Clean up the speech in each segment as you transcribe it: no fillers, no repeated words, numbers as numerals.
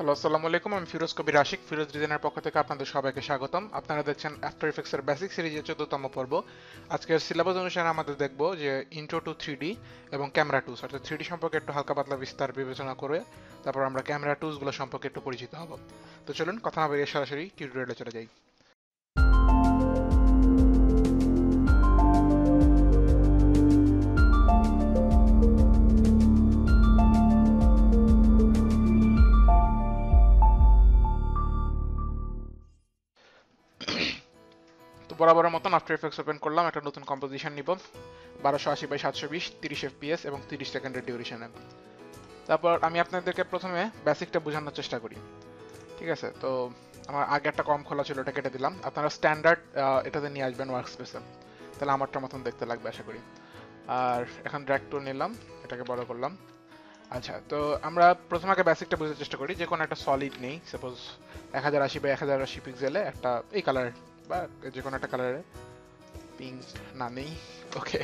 Hello, আসসালামু আলাইকুম। আমি ফিরোজ কবির আশিক। ফিরোজ ডিজাইনের পক্ষ থেকে আপনাদের সবাইকে স্বাগতম। আপনারা দেখছেন আফটার ইফেক্টসের বেসিক সিরিজের 14তম পর্ব। আজকের সিলেবাস অনুসারে আমাদের দেখব যে ইন্ট্রো টু 3D এবং ক্যামেরা টুলস, অর্থাৎ 3D সম্পর্কে একটু হালকা পাতলা বিস্তার বিবেচনা করে তারপর আমরা ক্যামেরা টুলসগুলো সম্পর্কে একটু পরিচিত হব। তো চলুন কথা না বেরিয়ে সরাসরি টিউটোরিয়ালে চলে যাই। তো বরাবরের মতন আফটার ইফেক্টস ওপেন করলাম, একটা নতুন কম্পোজিশন নিব 1280x720 30 fps এবং 30 সেকেন্ডের ডিউরেশনে। তারপর আমি আপনাদেরকে প্রথমে বেসিকটা বোঝানোর চেষ্টা করি। ঠিক আছে, তো আমার আগে একটা কম খোলা ছিল, ওটা কেটে দিলাম। আপনারা স্ট্যান্ডার্ড এটাতে নিয়ে আসবেন ওয়ার্ক স্পেসে, তাহলে আমারটা মতন দেখতে লাগবে আশা করি। আর এখন ড্র্যাগ টুল নিলাম, এটাকে বড় করলাম। আচ্ছা, তো আমরা প্রথমে আগে বেসিকটা বোঝার চেষ্টা করি। যে কোনো একটা সলিড নেই, সাপোজ 1080x1080 পিক্সেলে একটা এই কালার বা যে কোনো একটা কালারে, পিঙ্ক না নেই, ওকে।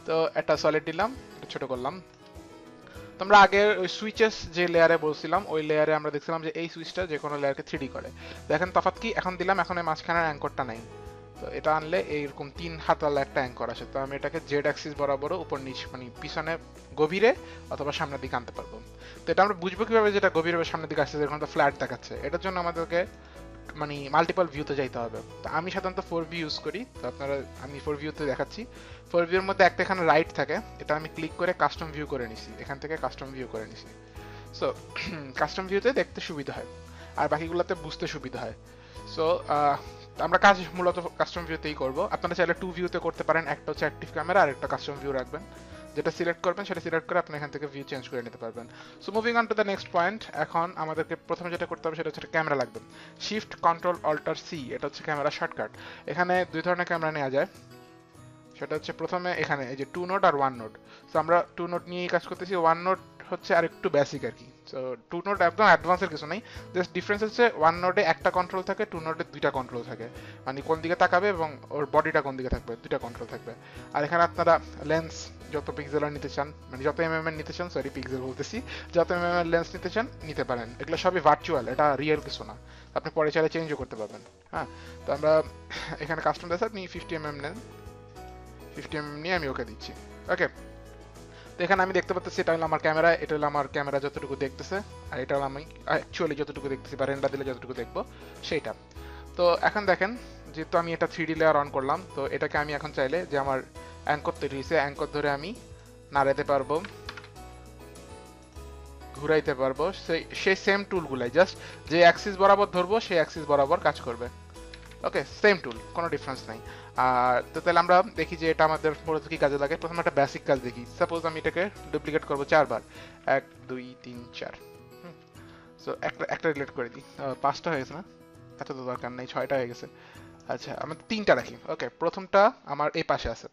তো একটা সলিড দিলাম, এটা ছোট করলাম। তো আমরা আগের ওই সুইচেস যে লেয়ারে বলছিলাম, ওই লেয়ারে আমরা দেখছিলাম যে এই সুইচটা যে কোনো লেয়ারকে 3D করে। দেখেন তফাৎ কি, এখন দিলাম, এখন এই মাঝখানের অ্যাঙ্করটা নাই। তো এটা আনলে এইরকম 3 হাতওয়ালা একটা অ্যাঙ্কর আসে। তো আমি এটাকে জেড অ্যাক্সিস বরাবর উপর নিচ মানে পিছনে গভীরে অথবা সামনের দিকে আনতে পারবো। তো এটা আমরা বুঝবো কিভাবে যেটা গভীরে বা সামনের দিকে আসছে, যেরকম তো ফ্ল্যাট দেখাচ্ছে। এটার জন্য আমাদেরকে মানে মাল্টিপল ভিউতে যাইতে হবে। তো আমি সাধারণত 4 ভিউ ইউজ করি, তো আপনারা আমি 4 ভিউতে দেখাচ্ছি। 4 ভিউর মধ্যে একটা এখানে রাইট থাকে, এটা আমি ক্লিক করে কাস্টম ভিউ করে নিছি, এখান থেকে কাস্টম ভিউ করে নিছি। সো কাস্টম ভিউতে দেখতে সুবিধা হয় আর বাকিগুলোতে বুঝতে সুবিধা হয়। সো আমরা কাজ মূলত কাস্টম ভিউতেই করব। আপনারা চাইলে 2 ভিউতে করতে পারেন, একটা হচ্ছে অ্যাক্টিভ ক্যামেরা আর একটা কাস্টম ভিউ রাখবেন। যেটা সিলেক্ট করবেন সেটা সিলেক্ট করে আপনি এখান থেকে ভিউ চেঞ্জ করে নিতে পারবেন। So moving on to the next point, এখন আমাদেরকে প্রথমে যেটা করতে হবে সেটা হচ্ছে ক্যামেরা লাগবে। শিফট কন্ট্রোল অল্টার সি, এটা হচ্ছে ক্যামেরা শর্টকাট। এখানে দুই ধরনের ক্যামেরা নেওয়া যায়। সেটা হচ্ছে প্রথমে এখানে এই যে 2 নোড আর 1 নোড। সো আমরা 2 নোড নিয়েই কাজ করতেছি, 1 নোড হচ্ছে আর একটু বেসিক আর কি। সো 2 নোড একদম অ্যাডভান্সের কিছু নেই, জাস্ট ডিফারেন্স হচ্ছে 1 নোডে একটা কন্ট্রোল থাকে, 2 নোডে দুইটা কন্ট্রোল থাকে। মানে কোন দিকে তাকাবে এবং ওর বডিটা কোন দিকে থাকবে, দুইটা কন্ট্রোল থাকবে। আর এখানে আপনারা লেন্স যত পিক্সেলের নিতে চান, মানে যত এমএম এর নিতে চান, সরি পিক্সেল বলতেছি, যত এমএম এর লেন্স নিতে চান নিতে পারেন। এগুলো সবই ভার্চুয়াল, এটা রিয়েল কিছু না। আপনি পরে চাইলে চেঞ্জও করতে পারবেন। হ্যাঁ, তো আমরা এখানে কাস্টম দেশ আপনি 50 mm নেন, 50 mm নিয়ে আমি ওকে দিচ্ছি। ওকে, তো এখানে আমি দেখতে পাচ্ছি এটা হলো আমার ক্যামেরা, এটা হলো আমার ক্যামেরা যতটুকু দেখতেছে, আর এটা হলো আমি অ্যাকচুয়ালি যতটুকু দেখতেছি বা রেন্ডার দিলে যতটুকু দেখবো সেইটা। তো এখন দেখেন, যেহেতু আমি এটা 3D লেয়ার অন করলাম, তো এটাকে আমি এখন চাইলে যে আমার অ্যাঙ্কর তৈরি হয়েছে, অ্যাঙ্কর ধরে আমি নাড়াতে পারবো, ঘুরাইতে পারবো। সেই সেম টুলগুলাই, জাস্ট যে অ্যাক্সিস বরাবর ধরবো সেই অ্যাক্সিস বরাবর কাজ করবে। ওকে, সেম টুল, কোনো ডিফারেন্স নাই। আর তো তাহলে আমরা দেখি যে এটা আমাদের মূলত কি কাজে লাগে। প্রথমে একটা বেসিক কাজ দেখি। সাপোজ আমি এটাকে ডুপ্লিকেট করবো 4 বার, 1 2 3 4। সো একটা একটা ডিলিট করে দিই, 5টা হয়ে গেছে না? এত তো দরকার নেই, 6টা হয়ে গেছে। আচ্ছা, আমি 3টা রাখি। ওকে, প্রথমটা আমার এই পাশে আছে।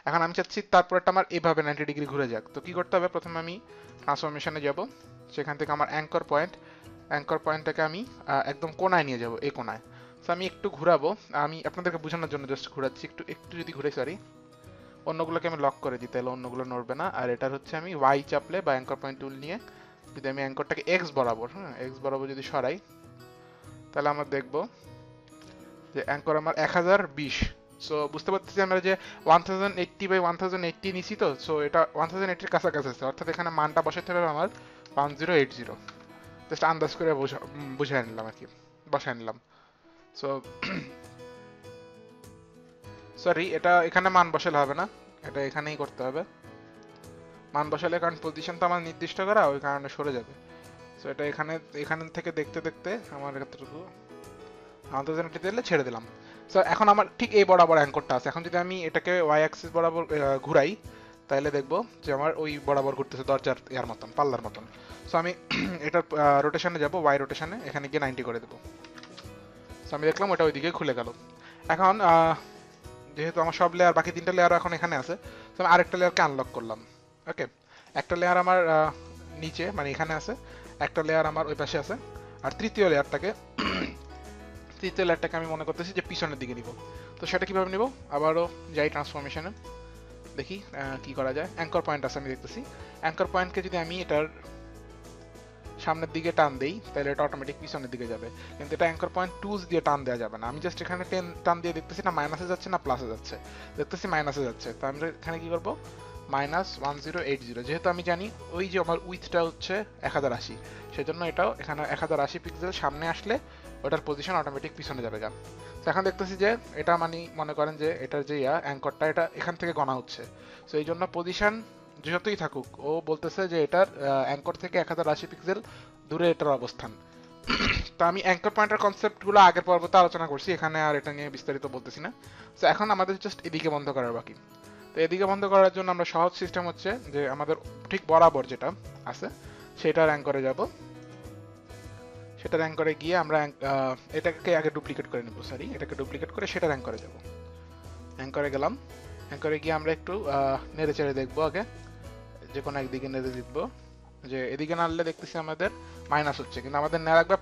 এখন আমি চাচ্ছি তারপরটা আমার এইভাবে 90 ডিগ্রি ঘুরে যাক। তো কি করতে হবে, প্রথমে আমি ট্রান্সফরমেশনে যাব, সেখান থেকে আমার অ্যাঙ্কর পয়েন্টটাকে আমি একদম কোনায় নিয়ে যাব, এই কোনায়। তো আমি একটু ঘুরাবো, আমি আপনাদেরকে বোঝানোর জন্য জাস্ট ঘুরাচ্ছি, একটু একটু যদি ঘুরে, সরি, অন্যগুলোকে আমি লক করে দিই, তাহলে অন্যগুলো নড়বে না। আর এটার হচ্ছে আমি ওয়াই চাপলে বা অ্যাঙ্কর পয়েন্ট টুল নিয়ে যদি আমি অ্যাঙ্করটাকে এক্স বরাবর, হ্যাঁ এক্স বরাবর যদি সরাই, তাহলে আমরা দেখবো যে অ্যাঙ্কর আমার 1020। সো বুঝতে পারতেছি আমরা যে 1080x1080 নিছি, তো সো এটা 1080-র কাছাকাছি আছে, অর্থাৎ এখানে মানটা বসাতে হবে আমার 1080। জাস্ট আন্দাজ করে বুঝাই নিলাম আর কি, বসাই নিলাম। সো সরি, এটা এখানে মান বসালে হবে না, এটা এখানেই করতে হবে। মান বসালে, কারণ পজিশন তো আমার নির্দিষ্ট করা, ওই কারণে সরে যাবে। সো এটা এখানে এখান থেকে দেখতে দেখতে আমার এতটুকু 1080 দিলে ছেড়ে দিলাম। সো এখন আমার ঠিক এই বরাবর অ্যাঙ্করটা আছে। এখন যদি আমি এটাকে ওয়াই অ্যাক্সিস বরাবর ঘুরাই, তাহলে দেখবো যে আমার ওই বরাবর ঘুরতেছে, দরজার ইয়ার মতন, পাল্লার মতন। সো আমি এটার রোটেশনে যাব, ওয়াই রোটেশনে, এখানে গিয়ে 90 করে দেবো। সো আমি দেখলাম ওটা ওইদিকে খুলে গেল। এখন যেহেতু আমার সব লেয়ার, বাকি 3টা লেয়ার এখন এখানে আছে, তো আমি আরেকটা লেয়ারকে আনলক করলাম। ওকে, একটা লেয়ার আমার নিচে মানে এখানে আছে, একটা লেয়ার আমার ওই পাশে আছে, আর তৃতীয় লেয়ারটাকে আমি মনে করতেছি যে পিছনের দিকে নিব। তো সেটা কিভাবে নিব, আবারও যাই ট্রান্সফরমেশনে, দেখি কি করা যায়। অ্যাঙ্কর পয়েন্ট আছে আমি দেখতেছি, অ্যাঙ্কর পয়েন্টকে যদি আমি এটার সামনের দিকে টান দেই তাহলে এটা অটোমেটিক পিছনের দিকে যাবে, কিন্তু এটা অ্যাঙ্কর পয়েন্ট টুজ দিয়ে টান দেওয়া যাবে না। আমি জাস্ট এখানে টান দিয়ে দেখতেছি না মাইনাসে যাচ্ছে না প্লাসে যাচ্ছে, দেখতেছি মাইনাসে যাচ্ছে, তো আমরা এখানে কি করবো -1080, যেহেতু আমি জানি ওই যে আমার উইথটা হচ্ছে 1080, সেজন্য এটাও এখানে 1080 পিক্সেল সামনে আসলে ওটার পজিশন অটোমেটিক পিছনে যাবে গান। তো এখন দেখতেছি যে এটা মানে মনে করেন যে এটার যে অ্যাঙ্করটা এটা এখান থেকে গণা হচ্ছে, তো এই জন্য পজিশন যতই থাকুক ও বলতেছে যে এটার অ্যাঙ্কর থেকে 1080 পিক্সেল দূরে এটার অবস্থান। তো আমি অ্যাঙ্কর পয়েন্টের কনসেপ্টগুলো আগের পর্বতে আলোচনা করছি, এখানে আর এটা নিয়ে বিস্তারিত বলতেছি না। তো এখন আমাদের জাস্ট এদিকে বন্ধ করার বাকি। তো এদিকে বন্ধ করার জন্য আমরা সহজ সিস্টেম হচ্ছে যে আমাদের ঠিক বরাবর যেটা আছে সেটা র্যাঙ্ক করে যাব, সেটা র্যাঙ্ক করে গিয়ে আমরা এটাকে আগে ডুপ্লিকেট করে নেব, সরি এটাকে ডুপ্লিকেট করে সেটা র্যাঙ্ক করে যাব। র্যাঙ্ক করে গেলাম, র্যাঙ্ক করে গিয়ে আমরা একটু নেড়ে চেড়ে দেখবো আগে, যে কোনো একদিকে নেড়ে দেখবো, যে এদিকে নাড়লে দেখতেছি আমাদের মাইনাস হচ্ছে, কিন্তু আমাদের নেওয়া রাখবে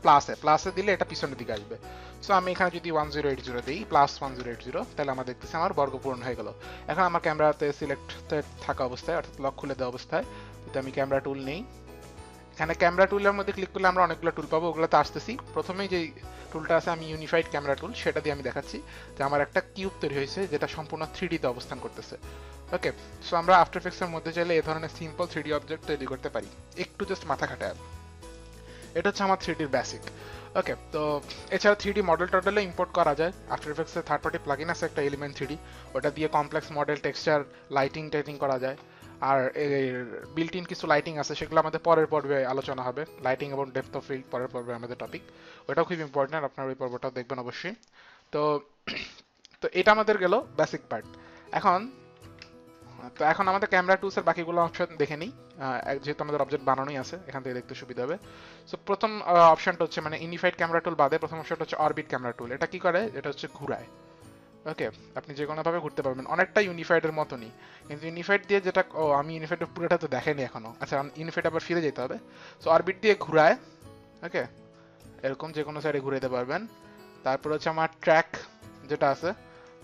প্লাসে দিলে এটা পিছনের দিকে আসবে। সো আমি এখানে যদি 1080 দিই +1080, তাহলে আমরা দেখতেছি আমার বর্গ পূরণ হয়ে গেল। এখন আমার ক্যামেরাতে সিলেক্ট থাকা অবস্থায় অর্থাৎ লক খুলে দেওয়া অবস্থায় যদি আমি ক্যামেরা টুল নেই, এখানে ক্যামেরা টুলের মধ্যে ক্লিক করলে আমরা অনেকগুলো টুল পাবো, ওগুলোতে আসতেছি। প্রথমেই যে টুলটা আছে আমি ইউনিফাইড ক্যামেরা টুল, সেটা দিয়ে আমি দেখাচ্ছি যে আমার একটা কিউব তৈরি হয়েছে যেটা সম্পূর্ণ 3D তে অবস্থান করতেছে। ওকে, সো আমরা আফটার এফেক্টসের মধ্যে চাইলে এই ধরনের সিম্পল 3D অবজেক্ট তৈরি করতে পারি, একটু জাস্ট মাথা খাটায়। এটা হচ্ছে আমার 3D বেসিক। ওকে, তো এছাড়া 3D মডেল টডেলও ইম্পোর্ট করা যায়। আফটার এফেক্টসের থার্ড পার্টি প্লাগইন আছে একটা এলিমেন্ট 3D, ওটা দিয়ে কমপ্লেক্স মডেল টেক্সচার লাইটিং টাইটিং করা যায়। আর বিল্ট ইন কিছু লাইটিং আছে, সেগুলো আমাদের পরের পর্বে আলোচনা হবে। লাইটিং এবং ডেপথ অফ ফিল্ড পরের পর্বে আমাদের টপিক, ওটাও খুব ইম্পর্টেন্ট, আপনার ওই পর্বটাও দেখবেন অবশ্যই। তো তো এটা আমাদের গেল বেসিক পার্ট। এখন আমাদের ক্যামেরা টুলসের বাকিগুলো অপশন দেখে নিই, যেহেতু আমাদের অবজেক্ট বানানোই আছে এখান থেকে দেখতে সুবিধা হবে। সো প্রথম অপশনটা হচ্ছে মানে ইউনিফাইড ক্যামেরা টুল বাদে প্রথম অপশনটা হচ্ছে অরবিট ক্যামেরা টুল। এটা কি করে, এটা হচ্ছে ঘুরায়। ওকে, আপনি যে কোনো ভাবে ঘুরতে পারবেন, অনেকটা ইউনিফাইডের মতনই, কিন্তু ইউনিফাইড দিয়ে যেটা আমি ইউনিফাইডের পুরোটা তো দেখাইনি এখনো। আচ্ছা, ইউনিফাইড আবার ফিরে যেতে হবে। সো অরবিট দিয়ে ঘুরায়, ওকে এরকম যে কোনো সাইডে ঘুরে যেতে পারবেন। তারপর হচ্ছে আমার ট্র্যাক যেটা আছে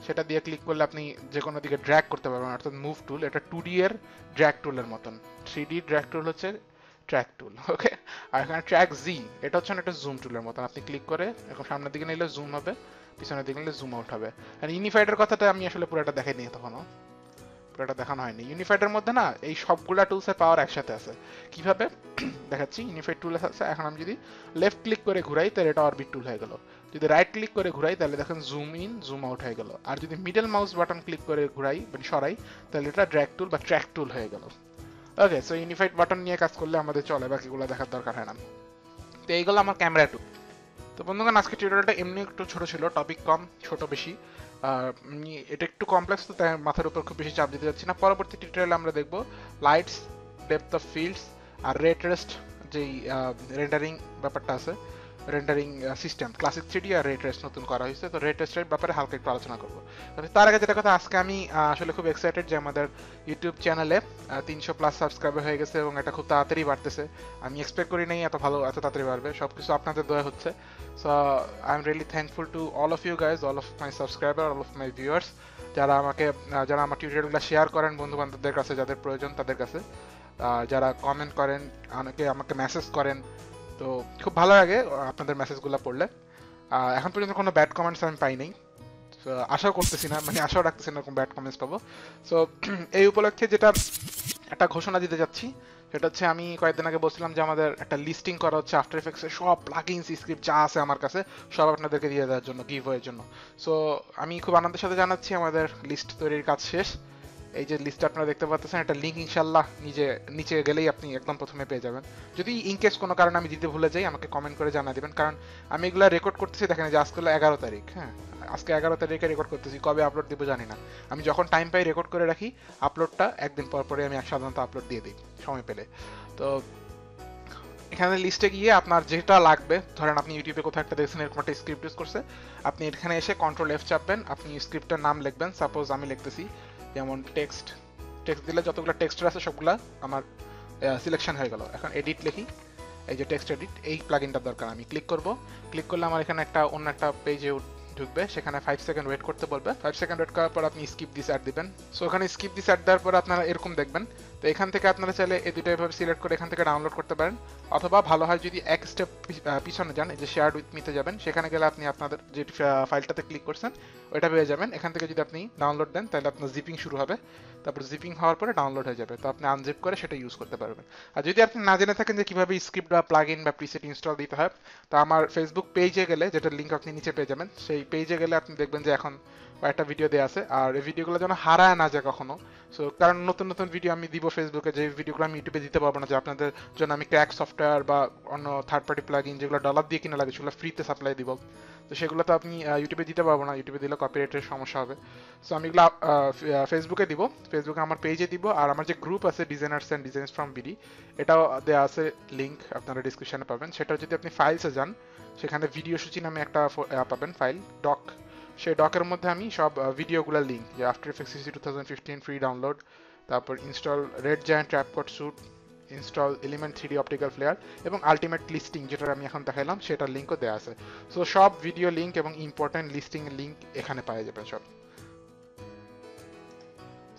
সেটা দিয়ে ক্লিক করলে আপনি যে কোনো দিকে ড্র্যাগ করতে পারবেন, অর্থাৎ মুভ টুল। এটা 2D এর ড্র্যাগ টুলের মতন, 3D ড্র্যাগ টুল হচ্ছে ট্র্যাক টুল। ওকে, আর এখানে ট্র্যাক জি, এটা হচ্ছে একটা জুম টুলের মতন, আপনি ক্লিক করে এখন সামনের দিকে নিলে জুম হবে, পিছনের দিকে নিলে জুম আউট হবে। আর ইউনিফাইডের কথাটা আমি আসলে পুরোটা দেখাইনি তখনও, পুরোটা দেখানো হয়নি। ইউনিফাইডের মধ্যে না এই সবগুলা টুলসের পাওয়ার একসাথে আছে। কিভাবে দেখাচ্ছি, ইউনিফাইড টুল আছে, এখন আমি যদি লেফট ক্লিক করে ঘুরাই তাহলে এটা অরবিট টুল হয়ে গেল। যদি রাইট ক্লিক করে ঘুরাই তাহলে দেখেন জুম ইন জুম আউট হয়ে গেল। আর যদি মিডল মাউস বাটন ক্লিক করে ঘুরাই মানে সরাই তাহলে এটা ড্র্যাগ টুল বা ট্র্যাক টুল হয়ে গেল। ওকে, সো ইউনিফাইড বাটন নিয়ে কাজ করলে আমাদের চলে, বাকিগুলো দেখার দরকার হয় না। তো এইগুলো আমার ক্যামেরা টুল। তো বন্ধুগণ, আজকে টিউটোরিয়ালটা এমনি একটু ছোট ছিল, টপিক কম, ছোট বেশি, এটা একটু কমপ্লেক্স, তো তাই মাথার উপর খুব বেশি চাপ দিতে যাচ্ছি না। পরবর্তী টিউটোরিয়ালে আমরা দেখব lights, depth of fields are রে ট্রেসড যেই রেন্ডারিং ব্যাপারটা আছে, রেন্ডারিং সিস্টেম ক্লাসিক 3D আর রে ট্রেস নতুন করা হয়েছে, তো রে ট্রেসের ব্যাপারে হালকা একটু আলোচনা করবো। তার আগে যেটা কথা, আজকে আমি আসলে খুব এক্সাইটেড যে আমাদের ইউটিউব চ্যানেলে 300+ সাবস্ক্রাইবার হয়ে গেছে এবং এটা খুব তাড়াতাড়ি বাড়তেছে। আমি এক্সপেক্ট করি নাই এত তাড়াতাড়ি বাড়বে, সবকিছু আপনাদের দয়া হচ্ছে। So I am really thankful to all of you guys, all of my subscriber, all of my viewers, যারা আমার টিউটোরিয়ালগুলো শেয়ার করেন বন্ধু বান্ধবদের কাছে যাদের প্রয়োজন তাদের কাছে, যারা কমেন্ট করেন, অনেকে আমাকে মেসেজ করেন, তো খুব ভালো লাগে আপনাদের মেসেজগুলো পড়লে। এখন পর্যন্ত কোনো ব্যাড কমেন্টস আমি পাই নাই, আশাও করতেছি না, মানে আশাও রাখতেছি না এরকম ব্যাড কমেন্টস পাবো। সো এই উপলক্ষে যেটা একটা ঘোষণা দিতে যাচ্ছি সেটা হচ্ছে, আমি কয়েকদিন আগে বলছিলাম যে আমাদের একটা লিস্টিং করা হচ্ছে আফটার এফেক্টসের সব প্লাগইনস স্ক্রিপ্ট যা আছে আমার কাছে সব আপনাদেরকে দিয়ে দেওয়ার জন্য, গিভ ওয়ের জন্য। সো আমি খুব আনন্দের সাথে জানাচ্ছি আমাদের লিস্ট তৈরির কাজ শেষ। এই যে লিস্ট আপনারা দেখতে পাচ্ছেন, একটা লিঙ্ক ইনশাল্লাহ নিচে গেলেই আপনি একদম প্রথমে পেয়ে যাবেন। যদি ইনকেস কোনো কারণে আমি দিতে ভুলে যাই আমাকে কমেন্ট করে জানা দিবেন, কারণ আমি এগুলো রেকর্ড করতেছি, দেখেন যে আজকে হলো 11 তারিখ, হ্যাঁ আজকে 11 তারিখে রেকর্ড করতেছি, কবে আপলোড দিব জানি না। আমি যখন টাইম পাই রেকর্ড করে রাখি, আপলোডটা একদিন পর পরে আমি সাধারণত আপলোড দিয়ে দিই সময় পেলে। তো এখানে লিস্টে গিয়ে আপনার যেটা লাগবে, ধরেন আপনি ইউটিউবে কোথাও একটা দেখছেন এরকম একটা স্ক্রিপ্ট ইউজ করছে, আপনি এখানে এসে Ctrl+F চাপবেন, আপনি স্ক্রিপ্টের নাম লিখবেন। সাপোজ আমি লিখতেছি যেমন টেক্সট দিলে যতগুলো টেক্সট আছে সবগুলা আমার সিলেকশন হয়ে গেল। এখন এডিট লিখি, এই যে টেক্সট এডিট, এই প্লাগইনটার দরকার, আমি ক্লিক করব। ক্লিক করলে আমার এখানে অন্য একটা পেজে ঢুকবে, সেখানে 5 সেকেন্ড ওয়েট করতে বলবে। 5 সেকেন্ড ওয়েট করার পর আপনি স্কিপ দিস অ্যাড দিবেন। সো ওখানে স্কিপ দিস অ্যাড দেওয়ার পর আপনারা এরকম দেখবেন তো এখান থেকে আপনারা চাইলে এই দুটো এভাবে সিলেক্ট করে এখান থেকে ডাউনলোড করতে পারেন, অথবা ভালো হয় যদি এক স্টেপ পিছনে যান, এই যে শেয়ার্ড উইথ মিতে যাবেন, সেখানে গেলে আপনি আপনাদের যে ফাইলটাতে ক্লিক করছেন ওইটা পেয়ে যাবেন। এখান থেকে যদি আপনি ডাউনলোড দেন তাহলে আপনার জিপিং শুরু হবে, তারপর জিপিং হওয়ার পরে ডাউনলোড হয়ে যাবে, তো আপনি আনজিপ করে সেটা ইউজ করতে পারবেন। আর যদি আপনি না জেনে থাকেন যে কিভাবে স্ক্রিপ্ট বা প্লাগইন বা প্রিসেট ইনস্টল দিতে হয়, তো আমার ফেসবুক পেজে গেলে, যেটা লিঙ্ক আপনি নিচে পেয়ে যাবেন, সেই পেজে গেলে আপনি দেখবেন যে এখন কয়েকটা ভিডিও দেওয়া আছে, আর এই ভিডিওগুলো যেন হারায় না যায় কখনো। সো কারণ নতুন নতুন ভিডিও আমি দিব ফেসবুকে, যে ভিডিওগুলো আমি ইউটিউবে দিতে পারবো না, যে আপনাদের জন্য আমি ক্র্যাক সফটওয়্যার বা অন্য থার্ড পার্টি প্লাগইন যেগুলো ডলার দিয়ে কিনা লাগে সেগুলো ফ্রিতে সাপ্লাই দিব, তো সেগুলো তো আপনি ইউটিউবে দিতে পারবো না, ইউটিউবে দিলে কপিরাইটের সমস্যা হবে। সো আমি এগুলো ফেসবুকে দিব, ফেসবুকে আমার পেজে দিব, আর আমার যে গ্রুপ আছে designers and designs from BD, এটাও দেওয়া আছে, লিঙ্ক আপনারা ডিসক্রিপশনে পাবেন। সেটা যদি আপনি ফাইলসে যান, সেখানে ভিডিও সূচি নামে একটা পাবেন ফাইল, ডক। সেই ডকের মধ্যে আমি সব ভিডিওগুলোর লিঙ্ক, যে after effects CC 2015 free download, তারপর install red giant trapcode suite, install element 3D optical flare এবং আলটিমেট লিস্টিং, যেটা আমি এখন দেখালাম, সেটার লিঙ্কও দেওয়া আছে। সো সব ভিডিও লিঙ্ক এবং ইম্পর্টেন্ট লিস্টিং লিঙ্ক এখানে পাওয়া যাবে সব।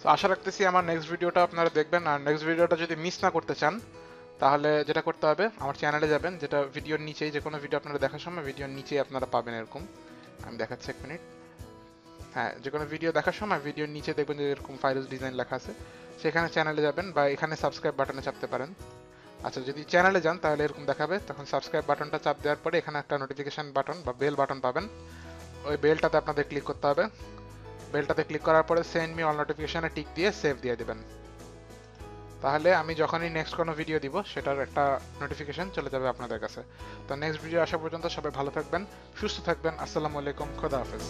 সো আশা রাখতেছি আমার নেক্সট ভিডিওটা আপনারা দেখবেন, আর নেক্সট ভিডিওটা যদি মিস না করতে চান তাহলে যেটা করতে হবে, আমার চ্যানেলে যাবেন, যেটা ভিডিওর নিচেই, যে কোনো ভিডিও আপনারা দেখার সময় ভিডিওর নিচেই আপনারা পাবেন এরকম, আমি দেখাচ্ছি এক মিনিট। হ্যাঁ, যে কোনো ভিডিও দেখার সময় ভিডিওর নিচে দেখবেন যে এরকম ফাইরুজ ডিজাইন লেখা আছে, সেখানে চ্যানেলে যাবেন বা এখানে সাবস্ক্রাইব বাটনে চাপতে পারেন। আচ্ছা, যদি চ্যানেলে যান তাহলে এরকম দেখাবে, তখন সাবস্ক্রাইব বাটনটা চাপ দেওয়ার পরে এখানে একটা নোটিফিকেশন বাটন বা বেল বাটন পাবেন, ওই বেলটাতে আপনাদের ক্লিক করতে হবে। বেলটাতে ক্লিক করার পরে সেন্ড মি অল নোটিফিকেশনে টিক দিয়ে সেভ দিয়ে দিবেন, তাহলে আমি যখনই নেক্সট কোনো ভিডিও দিব সেটার একটা নোটিফিকেশন চলে যাবে আপনাদের কাছে। তো নেক্সট ভিডিও আসা পর্যন্ত সবাই ভালো থাকবেন, সুস্থ থাকবেন। আসসালামু আলাইকুম, খোদা হাফেজ।